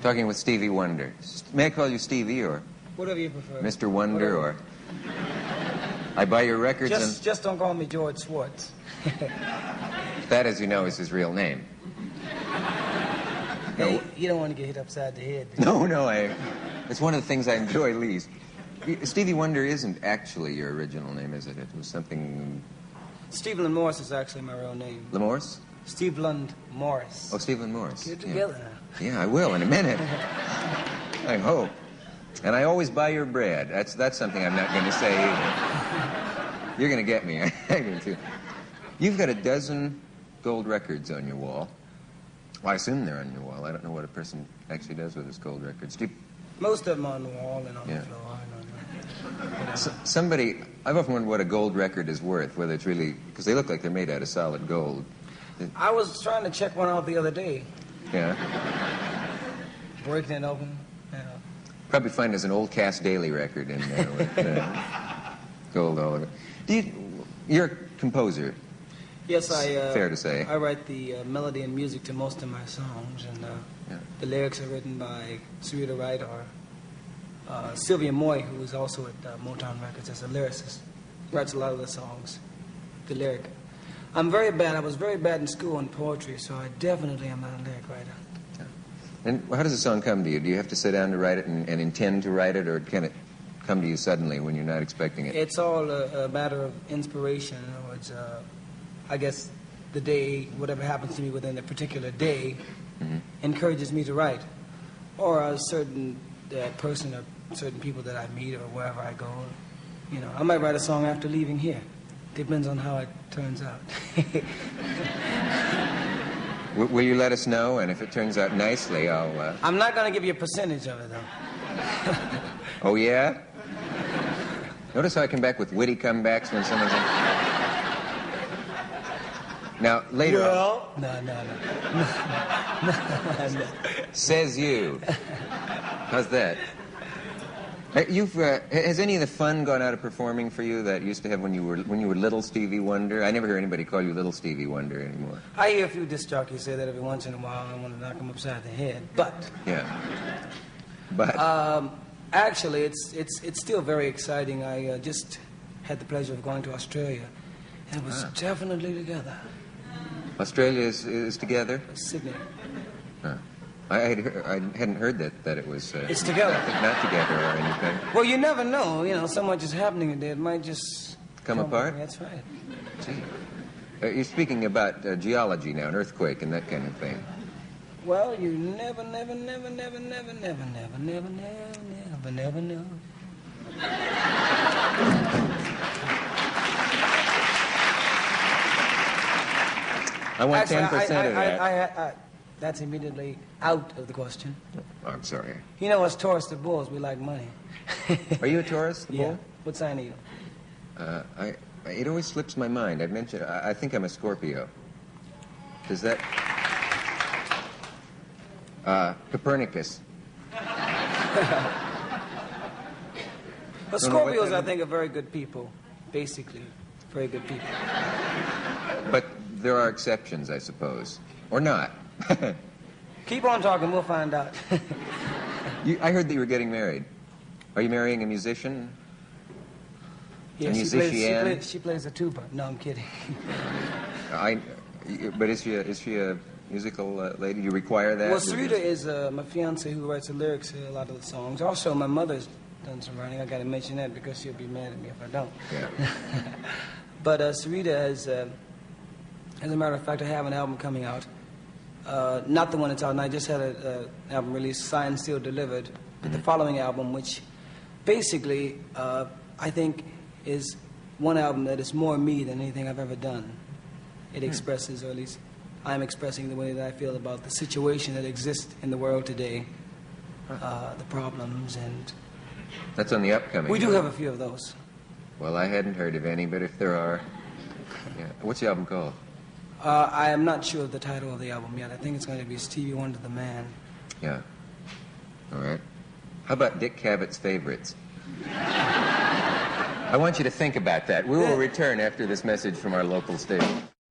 Talking with Stevie Wonder. May I call you Stevie or Whatever you prefer. Mr. Wonder Whatever. or... I buy your records Just don't call me George Schwartz. That, as you know, is his real name. Hey, you don't want to get hit upside the head. No, it's one of the things I enjoy least. Stevie Wonder isn't actually your original name, is it? It was something... Stevland Morris is actually my real name. Lamorse? Stevland Morris. Oh, Stevland Morris. Get together now. Yeah, I will in a minute. I hope. And I always buy your bread. That's something I'm not going to say either. You're going to get me. You've got a dozen gold records on your wall. Well, I assume they're on your wall. I don't know what a person actually does with his gold records. Most of them on the wall and on the floor. Somebody, I've often wondered what a gold record is worth, whether it's really, because they look like they're made out of solid gold. I was trying to check one out the other day. Yeah? Breaking it open. Yeah. Probably find there's an old Cass Daly record in there with gold all over it. You're a composer. Yes, fair to say. I write the melody and music to most of my songs, and the lyrics are written by Sarita Wright or Sylvia Moy, who is also at Motown Records as a lyricist. Writes a lot of the songs, the lyric. I'm very bad. I was very bad in school in poetry, so I definitely am not a lyric writer. Yeah. And how does a song come to you? Do you have to sit down to write it and intend to write it, or can it come to you suddenly when you're not expecting it? It's all a matter of inspiration. In other words, I guess the day, whatever happens to me within a particular day, encourages me to write. Or a certain person or certain people that I meet or wherever I go. You know, I might write a song after leaving here. Depends on how it turns out. Will you let us know? And if it turns out nicely, I'll... I'm not going to give you a percentage of it, though. Oh, yeah? Notice how I come back with witty comebacks when someone's... Now, later... Well... No. Says you. How's that? Has any of the fun gone out of performing for you that you used to have when you were little Stevie Wonder? I never hear anybody call you little Stevie Wonder anymore. I hear a few disc jockeys say that every once in a while. I want to knock them upside the head, but actually, it's still very exciting. I just had the pleasure of going to Australia, and it was definitely together. Australia is together? Sydney. Huh. I hadn't heard that it was... it's together. Not together or anything. Well, you never know. You know, so much is happening today. It might just... Come apart? That's right. Gee. You're speaking about geology now, an earthquake and that kind of thing. Well, you never know. I want 10% of that. That's immediately out of the question. Oh, I'm sorry. You know, us Taurus the Bulls, we like money. Are you a Taurus, the bull? What sign are you? It always slips my mind. I've mentioned, I think I'm a Scorpio. Does that... Copernicus. Well, Scorpios, I think, are very good people. Basically, very good people. But there are exceptions, I suppose. Or not. Keep on talking, we'll find out. I heard that you were getting married. Are you marrying a musician? Yeah, she plays the tuba. No, I'm kidding. But is she a musical lady? Do you require that? Well, Sarita is my fiance who writes the lyrics to a lot of the songs. Also, my mother's done some writing. I got to mention that because she'll be mad at me if I don't. Yeah. But Sarita has, as a matter of fact, I have an album coming out. Not the one that's out, and I just had an album released, signed, sealed, delivered. But the following album, which basically I think is one album that is more me than anything I've ever done. It expresses, or at least I'm expressing the way that I feel about the situation that exists in the world today, the problems, and... That's on the upcoming. We do have a few of those. Well, I hadn't heard of any, but if there are... Yeah. What's the album called? I am not sure of the title of the album yet. I think it's going to be Stevie Wonder the Man. Yeah. All right. How about Dick Cavett's Favorites? I want you to think about that. We will return after this message from our local station.